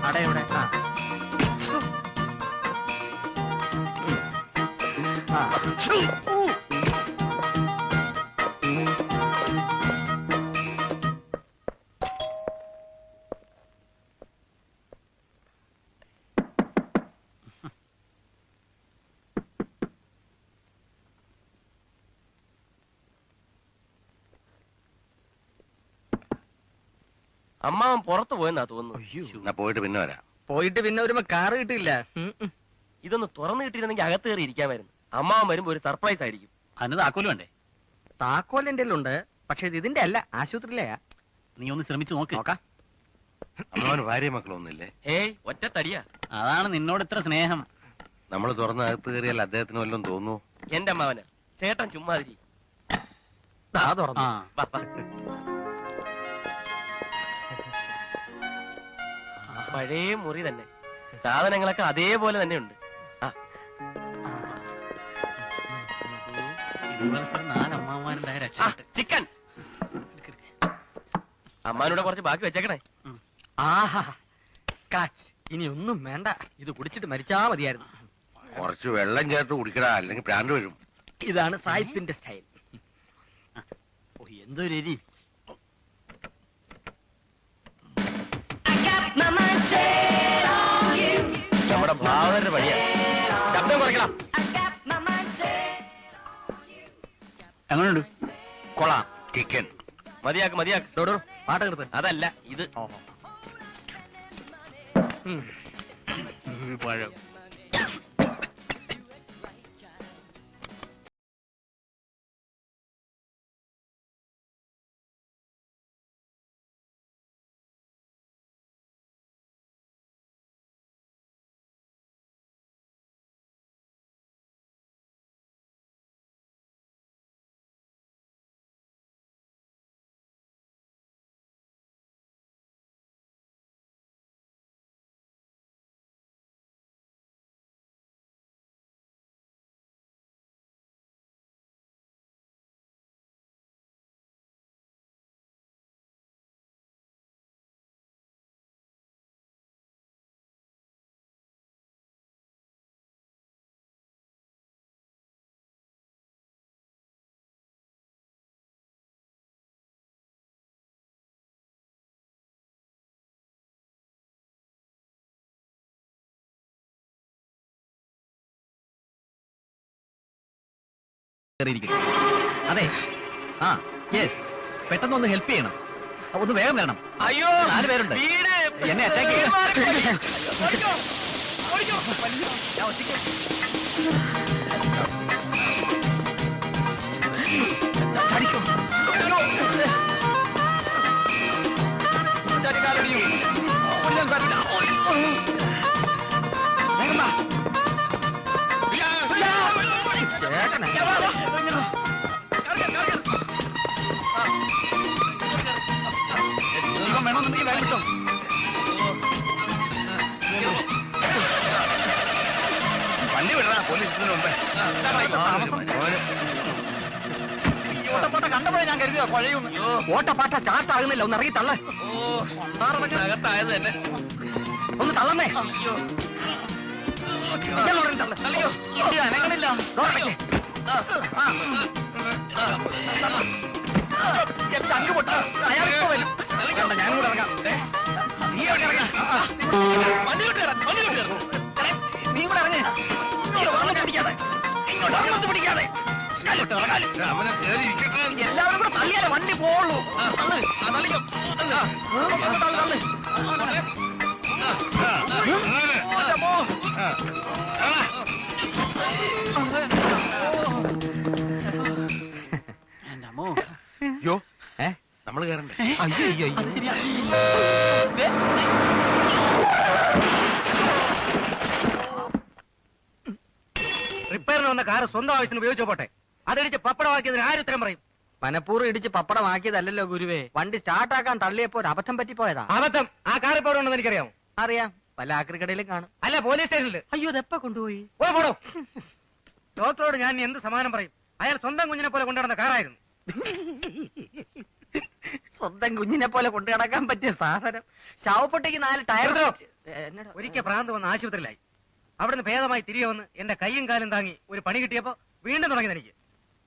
അടയുടെ അമ്മാവൻ പുറത്തു പോയെന്നാ തോന്നുന്നു. പോയിട്ട് പിന്നെ വരാം. പോയിട്ട് പിന്നെ വരുമ്പോ കാറ് കിട്ടില്ല. ഇതൊന്ന് തുറന്നു കിട്ടിയിരുന്നെങ്കിൽ അകത്ത് കയറി ഇരിക്കാമായിരുന്നു. അമ്മാവൻ വരുമ്പോ ഒരു സർപ്രൈസ് ആയിരിക്കും. അതിന് താക്കോല് വേണ്ടേ? താക്കോൽ എന്റെ ഉണ്ട്, പക്ഷെ ഇത് ഇതിന്റെ അല്ല, ആശുപത്രിയിലെയാ. നീ ഒന്ന് ശ്രമിച്ചു നോക്കാം. അമ്മാവന് ഭാര്യ മക്കളൊന്നുമില്ലേ? ഏയ് ഒറ്റ തടിയാ. അതാണ് നിന്നോട് ഇത്ര സ്നേഹം. നമ്മൾ തുറന്ന് അകത്ത് കയറിയാൽ അദ്ദേഹത്തിന് വല്ലതും തോന്നുന്നു? എന്റെ അമ്മാവന് ചേട്ടൻ ചുമ്മാതിരി. പഴയ മുറി തന്നെ, സാധനങ്ങളൊക്കെ അതേപോലെ തന്നെ ഉണ്ട്. ചിക്കൻ അമ്മാനൂടെ കുറച്ച് ബാക്കി വെച്ചേക്കണേ. ആഹാ, സ്കാച്ച്. ഇനി ഒന്നും വേണ്ട, ഇത് കുടിച്ചിട്ട് മരിച്ചാ മതിയായിരുന്നു. കുറച്ച് വെള്ളം ചേർത്ത് കുടിക്കടാ, അല്ലെങ്കിൽ പ്രാന്ത് വരും. ഇതാണ് സായിപ്പിന്റെ സ്റ്റൈൽ. എന്തൊരു എരി. നമ്മുടെ ഭാവനയുടെ വഴിയാ. ശബ്ദം കുറയ്ക്കണം. എങ്ങനെയുണ്ട്? കൊള്ളാം. ചിക്കൻ മതിയാക്ക്. പാട്ട് എടുത്ത്. അതല്ല ഇത്. പഴം. അതെ, ആ യെസ്, പെട്ടെന്ന് ഒന്ന് ഹെൽപ്പ് ചെയ്യണം. ഒന്ന് വേഗം വരണം. അയ്യോ, 4 പേരുണ്ട്. എന്നെ അറ്റാക്ക് വേണമെന്നുണ്ടെങ്കിൽ വേഗം കിട്ടും. വണ്ടി വിടറാ, പോലീസിന് മുമ്പേ. ഓട്ടപ്പാട്ട കണ്ടപ്പോഴേ ഞാൻ കരുതിയോ പഴയൊന്ന്. ഓട്ടപ്പാട്ട സ്റ്റാർട്ട് ആകുന്നില്ല, ഒന്ന് ഇറങ്ങി തള്ളേ. അകത്തായത് തന്നെ. ഒന്ന് തള്ളന്നേ. അനങ്ങളില്ല. ചങ്ക് പൊട്ട അയാളിപ്പോ വരും. ഞാൻ കൂടെ ഇറങ്ങാം. നീ ഇറങ്ങാം. നീ കൂടെ ഇറങ്ങി പിടിക്കാതെ, ഇങ്ങോട്ട് പിടിക്കാതെ എല്ലാവരും കൂടെ തള്ളിയാലേ വണ്ടി പോവുള്ളൂ. യോ, നമ്മള് കയറണ്ടേ? റിപ്പയറിന് വന്ന കാറ് സ്വന്തം ആവശ്യത്തിന് ഉപയോഗിച്ചോ പോട്ടെ. അതിടിച്ച് പപ്പടമാക്കിയതിന് ആരുത്തരം പറയും? മനപ്പൂർവ്വം ഇടിച്ച് പപ്പടമാക്കിയതല്ലോ ഗുരുവേ. വണ്ടി സ്റ്റാർട്ടാക്കാൻ തള്ളിയപ്പോ ഒരു അബദ്ധം പറ്റിപ്പോയതാ. അബദ്ധം? ആ കാർ ഇപ്പൊ എവിടെ ഉണ്ടെന്ന് എനിക്കറിയാമോ? അറിയാം, വല്ല ആക്രിക്കടയിലും കാണും. അല്ല, പോലീസ് സ്റ്റേഷനിൽ. അയ്യോ, അതെപ്പ കൊണ്ടുപോയി? പോടോ. ഡോക്ടറോട് ഞാൻ എന്ത് സമാനം പറയും? അയാൾ സ്വന്തം കുഞ്ഞിനെ പോലെ കൊണ്ടുനടന്ന കാറായിരുന്നു. സ്വന്തം കുഞ്ഞിനെ പോലെ കൊണ്ടു നടക്കാൻ പറ്റിയ സാധനം. ശവപ്പെട്ടിക്ക് 4 ടയർ. ഒരിക്കൽ ഭ്രാന്ത് വന്ന് ആശുപത്രിയിലായി. അവിടുന്ന് ഭേദമായി തിരികെ വന്ന് എന്റെ കയ്യും കാലും താങ്ങി ഒരു പണി കിട്ടിയപ്പോ വീണ്ടും തുടങ്ങി എനിക്ക്.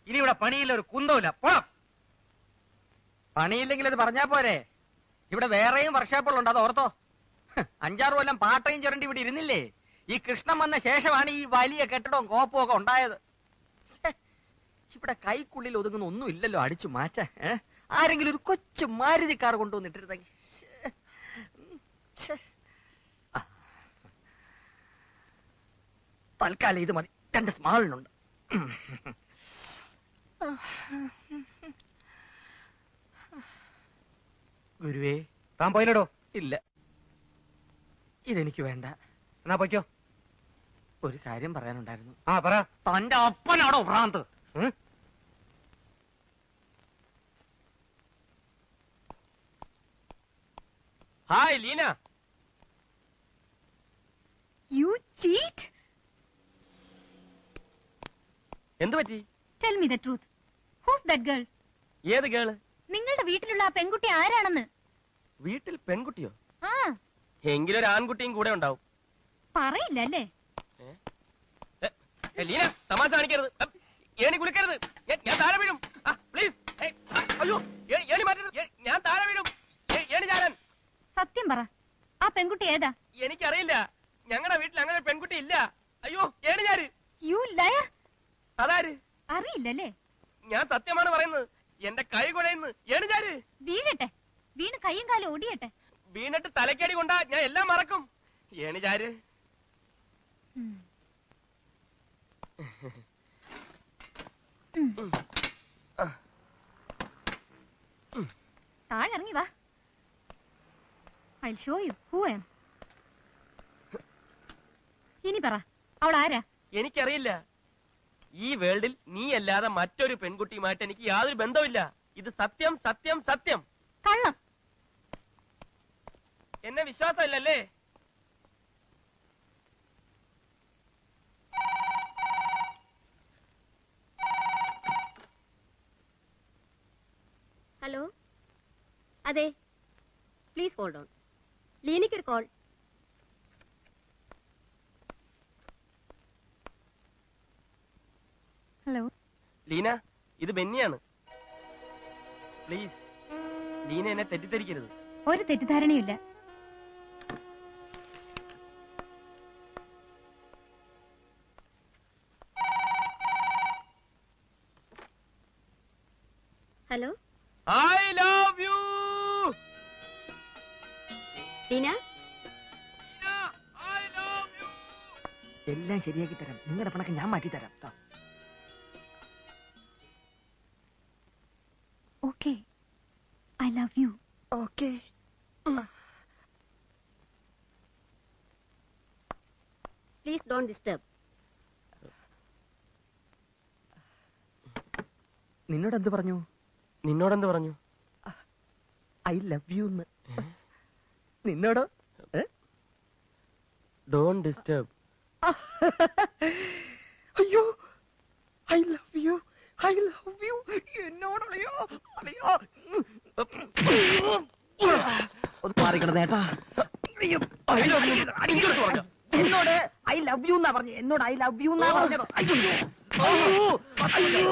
ഇനി ഇവിടെ പണിയില്ല, ഒരു കുന്തമില്ല. പോണം. പണിയില്ലെങ്കിൽ അത് പറഞ്ഞാ പോരെ. ഇവിടെ വേറെയും വർക്ക്ഷോപ്പുകളുണ്ട്, അത് ഓർത്തോ. 5-6 കൊല്ലം പാട്ടയും ചുരണ്ടി ഇവിടെ ഇരുന്നില്ലേ. ഈ കൃഷ്ണൻ വന്ന ശേഷമാണ് ഈ വലിയ കെട്ടിടവും കോപ്പും ഒക്കെ ഉണ്ടായത്. ഇവിടെ കൈക്കുള്ളിൽ ഒതുങ്ങുന്ന ഒന്നും ഇല്ലല്ലോ അടിച്ചു മാറ്റാൻ. ആരെങ്കിലും ഒരു കൊച്ചു മാരുതി കാർ കൊണ്ടുവന്നിട്ടിരുന്നെങ്കിൽ. തൽക്കാലം ഇത് മതി. 2 സ്മാളിനുണ്ട്. ഗുരുവേ, താൻ പോയില്ലടോ? ഇല്ല, ഇതെനിക്ക് വേണ്ട. എന്നാ പൊയ്ക്കോ. ഒരു കാര്യം പറയാനുണ്ടായിരുന്നു. ആ പറ. തന്റെ അപ്പനാണോ ഭ്രാന്ത്? ഹായ് ലീന. You cheat? എന്ത് പറ്റി? Tell me the truth. Who's that girl? ഏത് ഗേള്? നിങ്ങളുടെ വീട്ടിലുള്ള ആ പെൺകുട്ടി ആരാണെന്ന്. വീട്ടിൽ പെൺകുട്ടിയോ? ആ, എങ്കിലൊരു ആൺകുട്ടിയും കൂടെ ഉണ്ടാവും. പറയില്ല അല്ലേ? ലീന, തമാശ കാണിക്കരുത്. ഏണി കുലുക്കരുത്. ഞാൻ താഴെ വീഴും. പ്ലീസ്. അയ്യോ, ഏണി മാറ്റരുത്. ഞാൻ താഴെ വീഴും. ഏണി ചാരാൻ. സത്യം പറ, ആ പെൺകുട്ടി ഏതാ? എനിക്കറിയില്ല. ഞങ്ങളുടെ വീട്ടിൽ അങ്ങനെ ഒരു പെൺകുട്ടി ഇല്ല. അയ്യോ, ഏണി ചാര്. You liar. അതാര്? അറിയില്ലല്ലേ? ഞാൻ സത്യമാണ് പറയുന്നത്. എന്റെ കൈ കുഴയുന്നു. ഏണി ചാര്. വീഴട്ടെ, വീണ് കയ്യും കാലും ഓടിയട്ടെ. വീണിട്ട് തലക്കടി കൊണ്ടാ ഞാൻ എല്ലാം മറക്കും. ഏണി ചാര്. താഴെറങ്ങി വാ. I'll show you who I am. ഇനി പറ, അവൾ ആരാ? എനിക്കറിയില്ല. ഈ വേൾഡിൽ നീ അല്ലാതെ മറ്റൊരു പെൺകുട്ടിയുമായിട്ട് എനിക്ക് യാതൊരു ബന്ധമില്ല. ഇത് സത്യം, സത്യം, സത്യം. കള്ളം. എന്നെ വിശ്വാസമില്ലല്ലേ? ഹലോ, അതെ, പ്ലീസ് ഹോൾഡ് ഓൺ. ലീനയ്ക്കൊരു കോൾ. ഹലോ ലീന, ഇത് ബെന്നിയാണ്. പ്ലീസ്, ലീന എന്നെ തെറ്റിദ്ധരിക്കരുത്. ഒരു തെറ്റിദ്ധാരണയില്ല. Hello, I love you. Leena, I love you. എല്ലാം ശരിയാക്കി തരാം. നിങ്ങളുടെ പണക്ക് ഞാൻ മാറ്റി തരാം. Okay, I love you. Okay. Please don't disturb. നിന്നോട് എന്ത് പറഞ്ഞു? നിന്നോടെന്ത് പറഞ്ഞു? I love you. നിന്നോടോ? Don't disturb. അയ്യോ, I love you, I love you. എന്നോടറിയോ? അറിയോ? ഒന്ന് മാറിക്കിടന്നേട്ടാ. എന്നോട് ഐ ലവ് യു എന്നാ പറഞ്ഞു. എന്നോട് ഐ ലവ് യു എന്നാ പറഞ്ഞത്. അയ്യോ, അയ്യോ,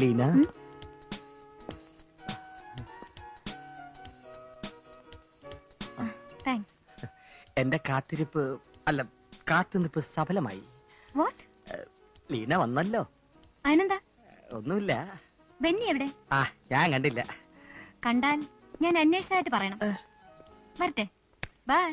ലീന, താങ്ക്സ്. എന്റെ കാത്തിരിപ്പ് അല്ല കാത്തുനിപ്പ് സഫലമായി. വാട്ട്? ലീന വന്നല്ലോ. അതിനെന്താ? ഒന്നുമില്ല. ബെന്നി എവിടെ? ഞാൻ കണ്ടില്ല. കണ്ടാൽ ഞാൻ അന്വേഷിച്ചായിട്ട് പറയണം. വരട്ടെ. Bye.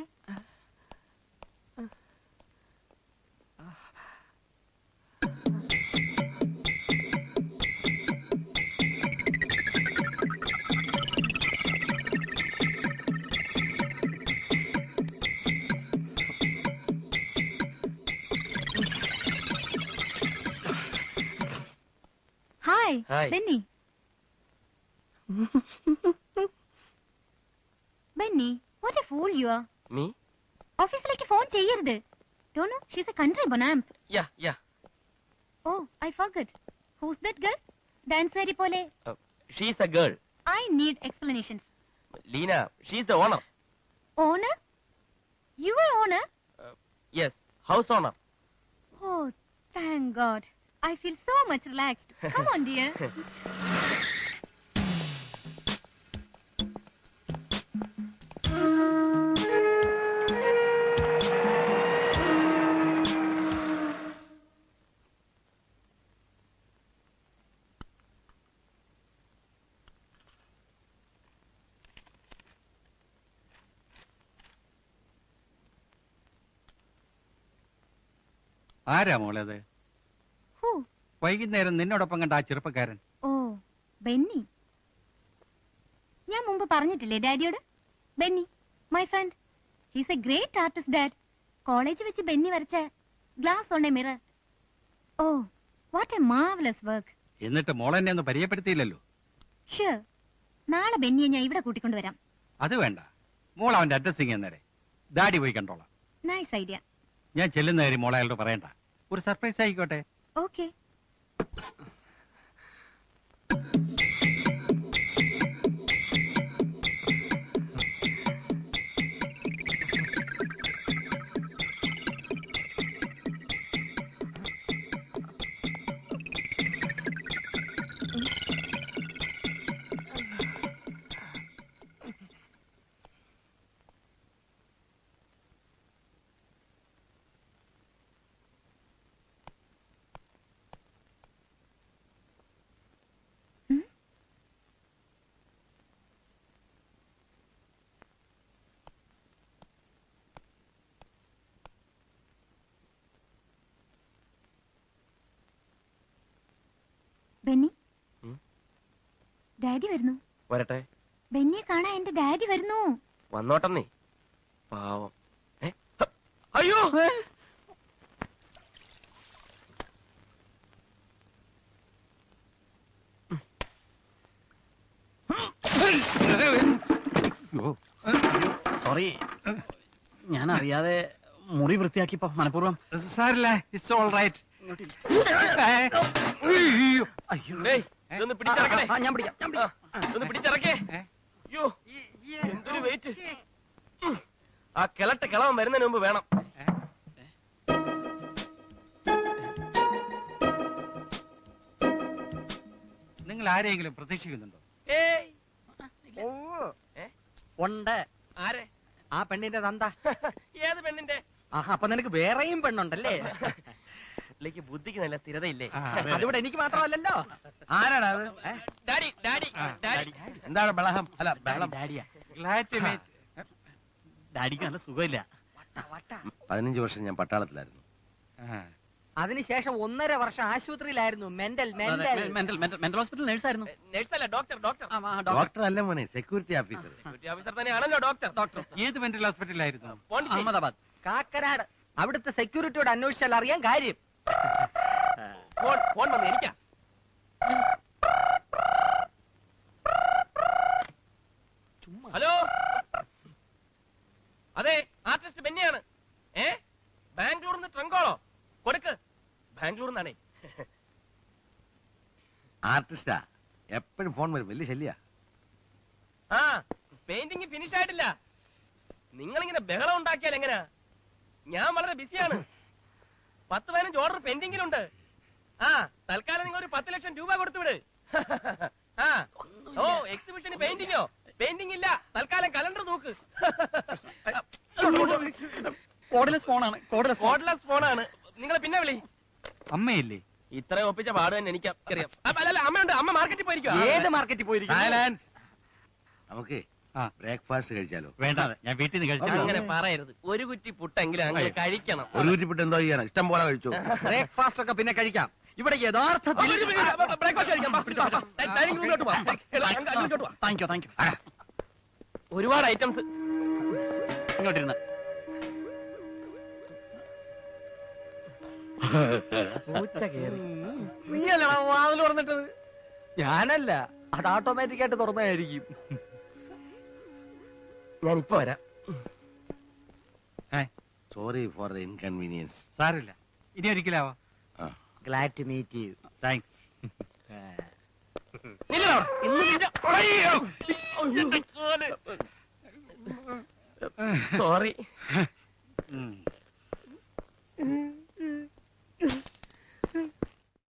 Hi Hi. Benny. Benny, what a fool you are. Me? ഓഫീസിലേക്ക് ഫോൺ ചെയ്യരുത്. Don't know, she's a country bonamp. Yeah. Oh, I forgot. Who's that girl? Dancer പോലെ. She's a girl. I need explanations. Lena, she's the owner. Owner? You are owner? Yes, house owner. Oh, thank God. I feel so much relaxed. Come on, dear. ആരാ മോളത്? Who? വൈകുന്നേരം നിന്നോടൊപ്പം കണ്ട ആ ചെറുപ്പക്കാരൻ. ഓ, ബെന്നി. ഞാൻ മുമ്പ് പറഞ്ഞിട്ടില്ലേ ഡാഡിയോട്? Benny, my friend. He's a great artist dad. College വെച്ച് ബെന്നി വരച്ച glass on a mirror. Oh, what a marvellous work. എന്നിട്ട് മോളെന്നെ ഒന്ന് പരിചയപ്പെടുത്തിയില്ലല്ലോ. ഷുവർ, നാളെ ബെന്നിയെ ഞാൻ ഇവിടെ കൂട്ടിക്കൊണ്ടുവരാം. അത് വേണ്ട, മോൾ അവന്റെ അഡ്രസ്സിങ് എന്നേരെ ഡാഡി പോയി കണ്ടോളാം. Nice idea. ഞാൻ ചെല്ലുന്ന കാര്യം മോളെ അയാളോട് പറയണ്ട. ഒരു സർപ്രൈസ് ആയിക്കോട്ടെ. ഓക്കെ. ബെന്നി, ഡാഡി വരുന്നു. വരട്ടെ. ബെന്നിയെ കാണാൻ എന്റെ ഡാഡി വരുന്നു. വന്നോട്ടെന്നേ. പാവം. അയ്യോ, സോറി, ഞാൻ അറിയാതെ മുറി വൃത്തിയാക്കിപ്പോ മനഃപൂർവ്വം. സാരില്ല, ഇറ്റ്സ് ഓൾ റൈറ്റ്. ഡേയ്, ഇതൊന്ന് പിടിച്ചിറക്കണേ. ഞാൻ പിടിക്കാം. ഇതൊന്ന് പിടിച്ചിറക്കേ. അയ്യോ, എന്തൊരു വെയിറ്റ്. ആ കിളവൻ വരുന്നതിന് മുമ്പ് വേണം. നിങ്ങൾ ആരെയെങ്കിലും പ്രതീക്ഷിക്കുന്നുണ്ടോ? ഏയ്, ഉണ്ട്. ആരെ? ആ പെണ്ണിന്റെ തന്ത. ഏത് പെണ്ണിന്റെ? ആഹാ, അപ്പൊ നിനക്ക് വേറെയും പെണ്ണുണ്ടല്ലേ? പുള്ളിക്ക് ബുദ്ധിക്ക് നല്ല സ്ഥിരതയില്ലേ? അതിവിടെ എനിക്ക് മാത്രമല്ലല്ലോ. ആരാടാ അത്? Daddy, daddy, daddy. എന്താണ് ബഹളം? അല്ല ബഹളം. ഡാഡിയാ. Glad to meet. ഡാഡിക്ക് നല്ല സുഖമില്ല. 15 വർഷം ഞാൻ പട്ടാളത്തിലായിരുന്നു. അതിനുശേഷം 1.5 വർഷം ആശുപത്രിയിലായിരുന്നു. മെന്റൽ മെന്റൽ ഹോസ്പിറ്റൽ നേഴ്സായിരുന്നു. നേഴ്സല്ല, ഡോക്ടർ. ഡോക്ടർ അല്ല മോനെ, സെക്യൂരിറ്റി ഓഫീസർ. ഡ്യൂട്ടി ഓഫീസർ തന്നെയാണല്ലോ ഡോക്ടർ. ഏത് മെന്റൽ ഹോസ്പിറ്റലായിരുന്നു? പോണ്ടിച്ചേരി. അഹമ്മദാബാദ്. കാക്കനാട്. അവിടുത്തെ സെക്യൂരിറ്റിയോട് അന്വേഷിച്ചാൽ അറിയാൻ കാര്യം. ഫോൺ വന്ന് എനിക്കാ. ഹലോ, അതെ, ആർട്ടിസ്റ്റ് ബെന്നിയാണ്. ബാംഗ്ലൂരിൽ നിന്ന് ട്രങ്കോളോ കൊടുക്ക്. ബാംഗ്ലൂരിൽ നിന്നാണേ. ആർട്ടിസ്റ്റാ, എപ്പോഴും ഫോൺ വരും, വലിയ ശല്യ. ആ, പെയിന്റിംഗ് ഫിനിഷ് ആയിട്ടില്ല. നിങ്ങളിങ്ങനെ ബഹളം ഉണ്ടാക്കിയാൽ എങ്ങനെയാ? ഞാൻ വളരെ ബിസിയാണ്. 10-15 ഓർഡർ പെൻഡിങ്ങിലുണ്ട്. ആ, തൽക്കാലം നിങ്ങൾ ഒരു 10 ലക്ഷം രൂപ കൊടുത്തു വിട്. ആ, ഓ, എക്സിബിഷന് പെയിന്റിങ്ങോ? പെയിന്റിംഗ് ഇല്ല, തൽക്കാലം കലണ്ടർ നോക്ക്. കോഡ്ലെസ് ഫോണാണ്. കോഡ്ലെസ് ഫോണാണ്. നിങ്ങൾ പിന്നെ വിളി. അമ്മയില്ലേ? ഇത്ര ഒപ്പിച്ച പാട് തന്നെ എനിക്കറിയാം. അല്ല, അമ്മയുണ്ട്. അമ്മ മാർക്കറ്റിൽ പോയിരിക്കും. ഏത് മാർക്കറ്റിൽ പോയിരിക്കും? നമുക്ക് ആ. ബ്രേക്ക്ഫാസ്റ്റ് കഴിച്ചാലോ? വേണ്ട ഞാൻ വീട്ടിൽ നിന്ന് കഴിച്ചാൽ അങ്ങനെ പറയരുത്. ഒരു കുറ്റി പുട്ടെങ്കിലും അങ്ങനെ കഴിക്കണം. ഒരു കുറ്റിപ്പിട്ട് എന്തോ ചെയ്യാനാ? ഇഷ്ടം പോലെ കഴിച്ചു. ബ്രേക്ക്ഫാസ്റ്റ് ഒക്കെ പിന്നെ കഴിക്കാം. ഇവിടെ യഥാർത്ഥത്തിൽ ബ്രേക്ക്ഫാസ്റ്റ് കഴിക്കാം. ഡൈനിങ് റൂമിലോട്ട് പോവാം. Thank you thank you. ഒരുപാട് ഐറ്റംസ്. ഇങ്ങോട്ടിരുന്ന നീയല്ല വാതിൽ തുറന്നിട്ടത്, ഞാനല്ല. അത് ഓട്ടോമാറ്റിക് ആയിട്ട് തുറന്നതായിരിക്കും. ഞാൻ ഇപ്പൊ വരാം. Sorry for the inconvenience. സാരമില്ല, ഇനി ഒരിക്കലാവാ. Glad to meet you. Thanks. Sorry.